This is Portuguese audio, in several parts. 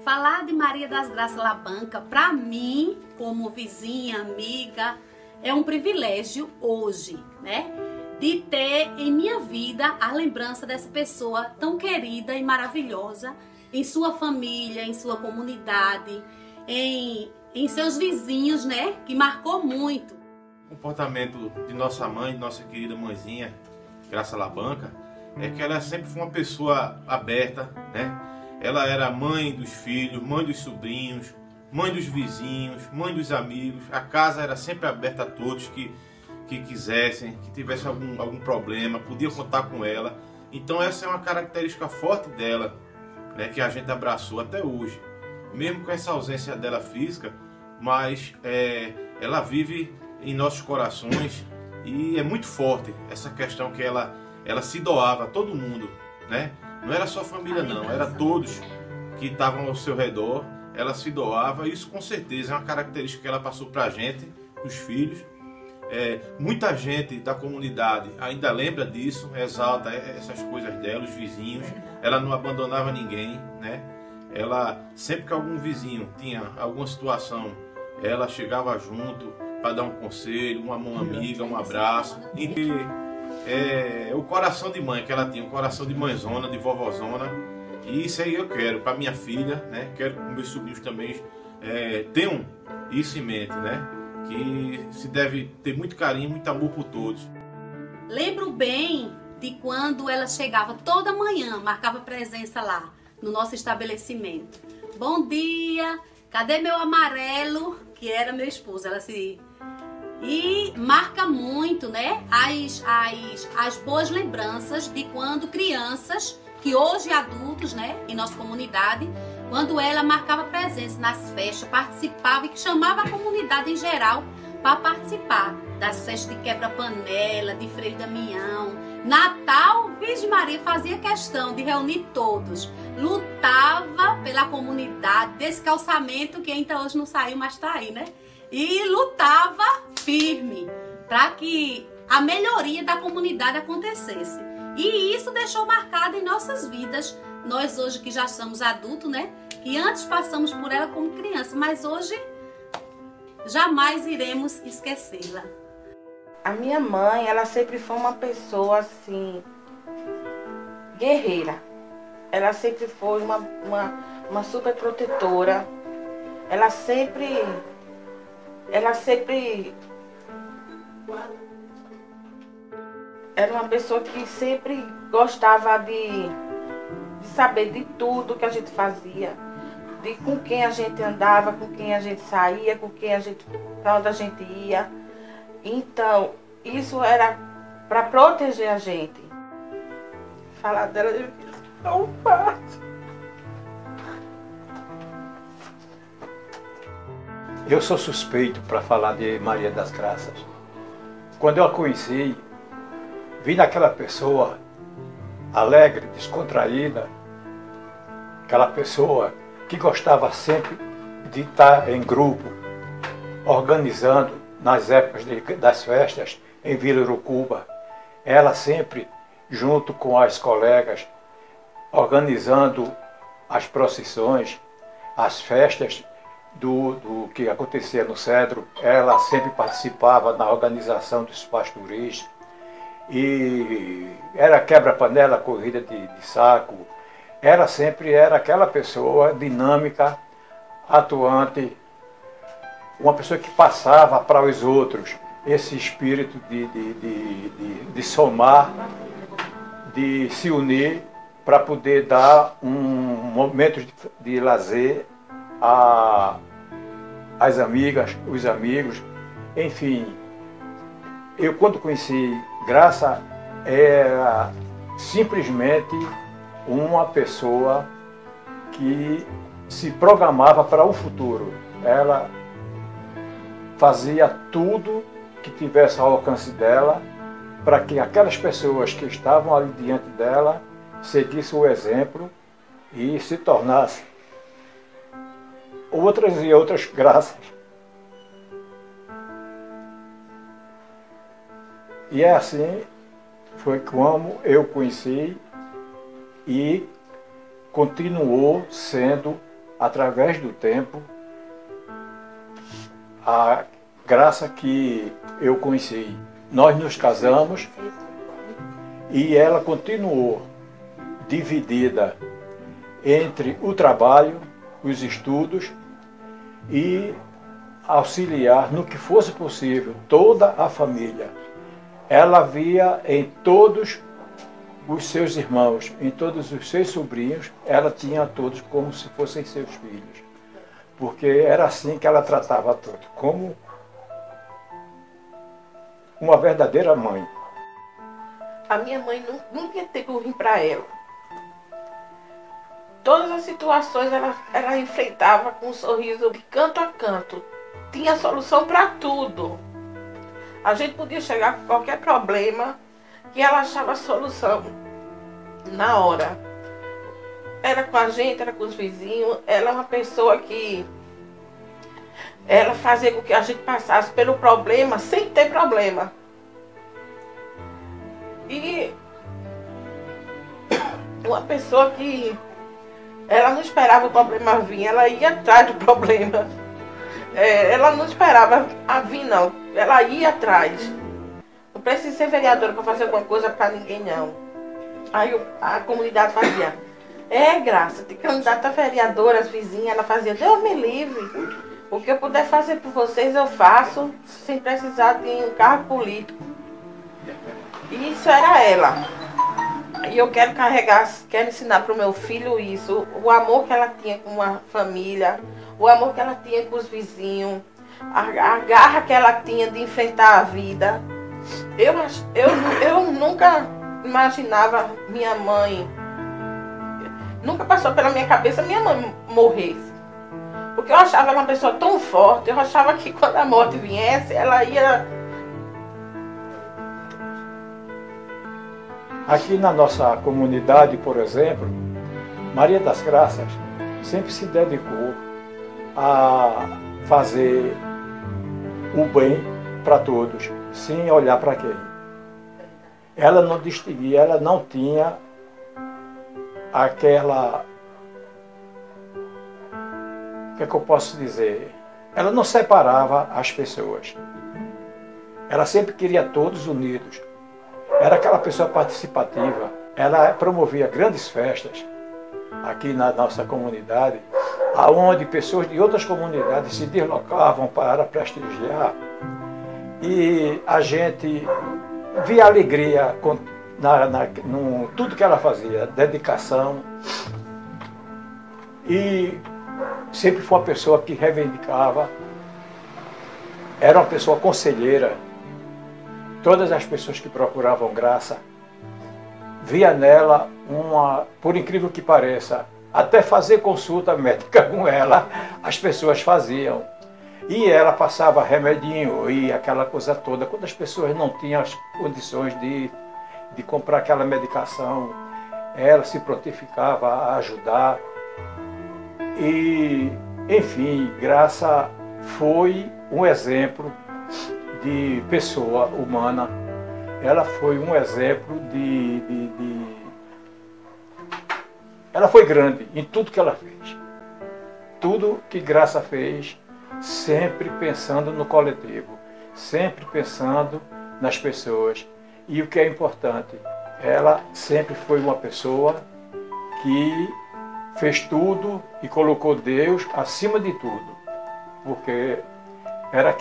Falar de Maria das Graças Labanca, para mim, como vizinha, amiga, é um privilégio hoje, né? De ter em minha vida a lembrança dessa pessoa tão querida e maravilhosa em sua família, em sua comunidade, em seus vizinhos, né? Que marcou muito. O comportamento de nossa mãe, nossa querida mãezinha, Graça Labanca, é que ela sempre foi uma pessoa aberta, né? Ela era mãe dos filhos, mãe dos sobrinhos, mãe dos vizinhos, mãe dos amigos. A casa era sempre aberta a todos que quisessem, que tivessem algum problema, podia contar com ela. Então essa é uma característica forte dela, né, que a gente abraçou até hoje. Mesmo com essa ausência dela física, mas ela vive em nossos corações e é muito forte essa questão que ela se doava a todo mundo, né? Não era só a família não, era todos que estavam ao seu redor, ela se doava. Isso com certeza é uma característica que ela passou para a gente, os filhos. Muita gente da comunidade ainda lembra disso, exalta essas coisas dela, os vizinhos. Ela não abandonava ninguém, né? Ela, sempre que algum vizinho tinha alguma situação, ela chegava junto para dar um conselho, uma mão amiga, um abraço. E o coração de mãe que ela tinha, um coração de mãezona, de vovózona. E isso aí eu quero para minha filha, né? Quero que meus sobrinhos também tenham isso em mente, né? Que se deve ter muito carinho, muito amor por todos. Lembro bem de quando ela chegava toda manhã, marcava presença lá no nosso estabelecimento. Bom dia, cadê meu amarelo? Que era meu esposo, E marca muito, né, as boas lembranças de quando crianças, que hoje adultos, né, em nossa comunidade, quando ela marcava presença nas festas, participava e que chamava a comunidade em geral para participar das festas de quebra-panela, de Frei Damião, Natal, Virgem Maria fazia questão de reunir todos, lutava pela comunidade, descalçamento que ainda hoje não saiu, mas está aí, né? E lutava firme para que a melhoria da comunidade acontecesse. E isso deixou marcado em nossas vidas. Nós hoje que já somos adultos, né? Que antes passamos por ela como criança, mas hoje jamais iremos esquecê-la. A minha mãe, ela sempre foi uma pessoa assim, guerreira. Ela sempre foi uma super protetora. Ela sempre era uma pessoa que sempre gostava de saber de tudo que a gente fazia, de com quem a gente andava, com quem a gente saía, para onde a gente ia. Então, isso era para proteger a gente. Falar dela é tão fácil. Eu sou suspeito para falar de Maria das Graças. Quando eu a conheci, vi naquela pessoa alegre, descontraída, aquela pessoa que gostava sempre de estar em grupo, organizando nas épocas das festas em Vila Urucuba. Ela sempre, junto com as colegas, organizando as procissões, as festas do que acontecia no Cedro. Ela sempre participava na organização dos pastoris. E era quebra-panela, corrida de saco. Ela sempre era aquela pessoa dinâmica, atuante, uma pessoa que passava para os outros esse espírito de somar, de se unir para poder dar um momento de lazer às amigas, os amigos, enfim. Eu, quando conheci Graça, era simplesmente uma pessoa que se programava para o futuro. Ela fazia tudo que tivesse ao alcance dela para que aquelas pessoas que estavam ali diante dela seguissem o exemplo e se tornassem outras e outras graças. E é assim, foi como eu conheci e continuou sendo através do tempo, a Graça que eu conheci. Nós nos casamos e ela continuou dividida entre o trabalho, os estudos e auxiliar no que fosse possível toda a família. Ela via em todos os seus irmãos, em todos os seus sobrinhos, ela tinha todos como se fossem seus filhos. Porque era assim que ela tratava todos, como uma verdadeira mãe. A minha mãe nunca teve ruim para ela. Todas as situações ela enfrentava com um sorriso de canto a canto. Tinha solução para tudo. A gente podia chegar com qualquer problema que ela achava a solução na hora. Era com a gente, era com os vizinhos. Ela é uma pessoa que ela fazia com que a gente passasse pelo problema sem ter problema. E uma pessoa que ela não esperava o problema vir, ela ia atrás do problema. Ela não esperava a vir, não. Ela ia atrás. Não precisa ser vereadora para fazer alguma coisa para ninguém, não. Aí a comunidade fazia: Graça, tem candidata a vereadora, as vizinhas. Ela fazia: Deus me livre. O que eu puder fazer por vocês, eu faço, sem precisar de um cargo político. E isso era ela. E eu quero ensinar para o meu filho isso, o amor que ela tinha com a família, o amor que ela tinha com os vizinhos, a garra que ela tinha de enfrentar a vida. Eu nunca imaginava minha mãe, nunca passou pela minha cabeça minha mãe morresse. Porque eu achava ela uma pessoa tão forte, eu achava que quando a morte viesse, ela ia... Aqui na nossa comunidade, por exemplo, Maria das Graças sempre se dedicou a fazer o bem para todos, sem olhar para quem. Ela não distinguia, ela não tinha aquela... O que é que eu posso dizer? Ela não separava as pessoas. Ela sempre queria todos unidos. Era aquela pessoa participativa. Ela promovia grandes festas aqui na nossa comunidade, onde pessoas de outras comunidades se deslocavam para prestigiar. E a gente via alegria no tudo que ela fazia, dedicação. E sempre foi uma pessoa que reivindicava, era uma pessoa conselheira. Todas as pessoas que procuravam Graça, via nela por incrível que pareça, até fazer consulta médica com ela, as pessoas faziam. E ela passava remedinho e aquela coisa toda, quando as pessoas não tinham as condições de comprar aquela medicação, ela se prontificava a ajudar. E, enfim, Graça foi um exemplo de pessoa humana. Ela foi um exemplo Ela foi grande em tudo que ela fez. Tudo que Graça fez, sempre pensando no coletivo, sempre pensando nas pessoas. E o que é importante, ela sempre foi uma pessoa que fez tudo e colocou Deus acima de tudo, porque era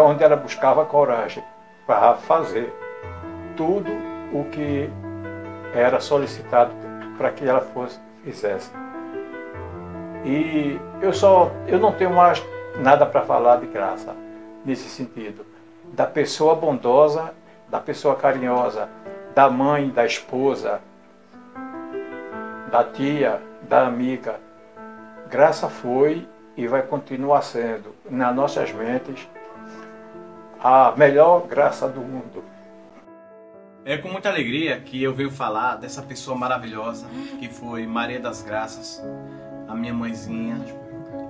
onde ela buscava coragem para fazer tudo o que era solicitado para que ela fizesse. E eu não tenho mais nada para falar de Graça nesse sentido, da pessoa bondosa, da pessoa carinhosa, da mãe, da esposa, da tia, da amiga. Graça foi e vai continuar sendo, nas nossas mentes, a melhor Graça do mundo. É com muita alegria que eu venho falar dessa pessoa maravilhosa que foi Maria das Graças, a minha mãezinha,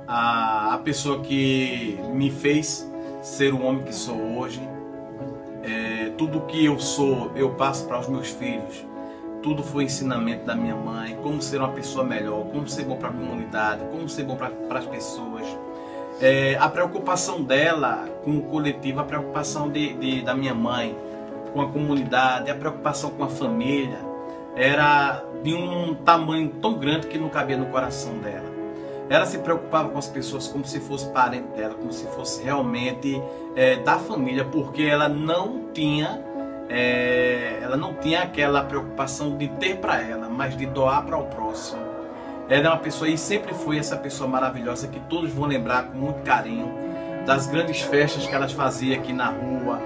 a pessoa que me fez ser o homem que sou hoje. Tudo que eu sou, eu passo para os meus filhos. tudo foi ensinamento da minha mãe, como ser uma pessoa melhor, como ser bom para a comunidade, como ser bom para as pessoas. A preocupação dela com o coletivo, a preocupação da minha mãe com a comunidade, a preocupação com a família, era de um tamanho tão grande que não cabia no coração dela. Ela se preocupava com as pessoas como se fosse parente dela, como se fosse realmente da família, porque ela não tinha aquela preocupação de ter para ela, mas de doar para o próximo. Ela é uma pessoa, e sempre foi essa pessoa maravilhosa que todos vão lembrar com muito carinho das grandes festas que elas faziam aqui na rua.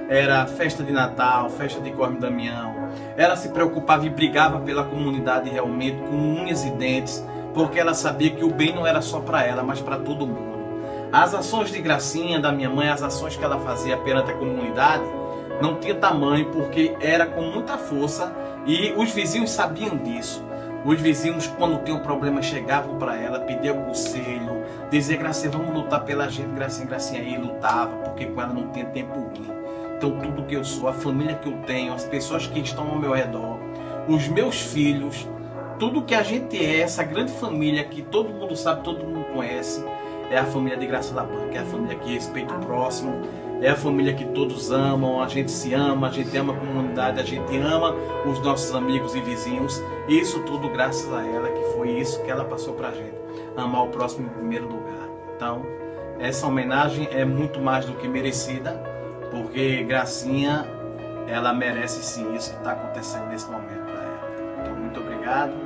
Era festa de Natal, festa de Cosme Damião. Ela se preocupava e brigava pela comunidade realmente com unhas e dentes, porque ela sabia que o bem não era só para ela, mas para todo mundo. As ações de gracinha da minha mãe, as ações que ela fazia perante a comunidade, não tinha tamanho, porque era com muita força e os vizinhos sabiam disso. Os vizinhos, quando tinham problema, chegavam para ela, pediam conselho, diziam: Gracinha, vamos lutar pela gente, Gracinha, Gracinha. E lutava, porque com ela não tinha tempo ruim. Então tudo que eu sou, a família que eu tenho, as pessoas que estão ao meu redor, os meus filhos, tudo que a gente é, essa grande família que todo mundo sabe, todo mundo conhece, é a família de Graça da Banca, é a família que respeita o próximo, é a família que todos amam, a gente se ama, a gente ama a comunidade, a gente ama os nossos amigos e vizinhos. E isso tudo graças a ela, que foi isso que ela passou pra gente. Amar o próximo em primeiro lugar. Então, essa homenagem é muito mais do que merecida, porque Gracinha, ela merece sim isso que está acontecendo nesse momento para ela. Então, muito obrigado.